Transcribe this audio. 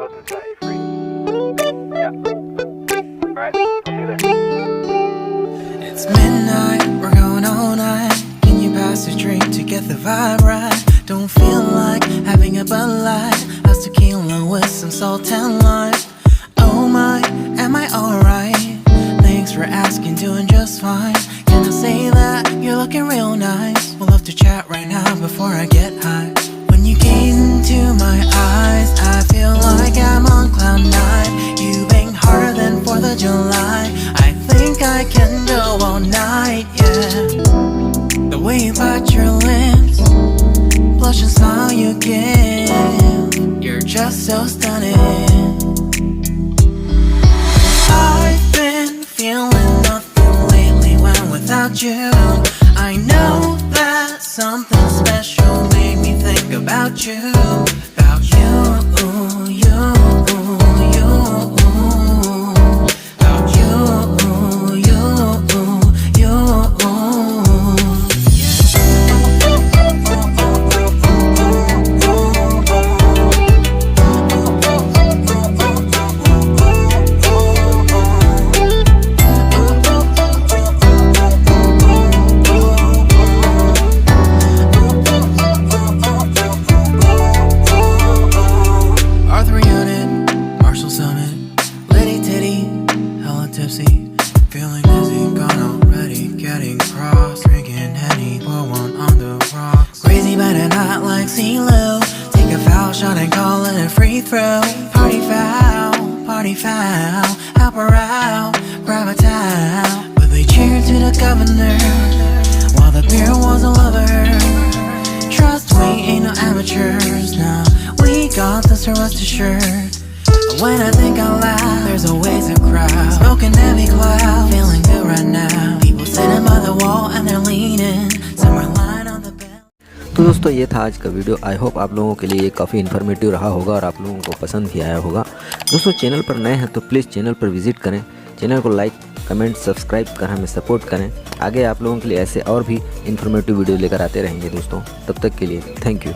goes and set you free. Yeah. Alright, I'll see you there. It's midnight, we're going all night. Can you pass a drink to get the vibe right? Don't feel like having a Bud Light. How's tequila with some salt and lime? Oh my, am I alright? Thanks for asking, doing just fine. Can I say that you're looking real nice? We'll have to chat right now before I get high. When you gaze into my eyes, I feel like I'm on cloud nine. You bang harder than 4th of July. I think I can go all night, yeah. The way you bite your lips, blush and smile you give, you're just so stunning. I've been feeling nothing lately when without you. I know that something special made me think about you. About you, you, you. About you, you, you. Feeling dizzy, gone already, getting cross. Drinking Henny, pour one on the rocks. Crazy but not like CeeLo. Take a foul shot and call it a free throw. Party foul, help her out, grab a towel. But they cheered to the governor, while the beer was a lover. Trust we ain't no amateurs, nah, we got this, so rest assured. When I think out loud, there's always a crowd. Smoking heavy cloud, feeling good right now. People sitting by the wall and they're leaning. Some are lying on the bed. तो दोस्तों ये था आज का video. I hope आप लोगों के लिए ये काफ़ी इन्फॉर्मेटिव रहा होगा और आप लोगों को पसंद भी आया होगा। दोस्तों चैनल पर नए हैं तो प्लीज़ चैनल पर विजिट करें, चैनल को लाइक कमेंट सब्सक्राइब कर हमें सपोर्ट करें। आगे आप लोगों के लिए ऐसे और भी इन्फॉर्मेटिव वीडियो लेकर आते रहेंगे दोस्तों। तब तक के लिए थैंक यू।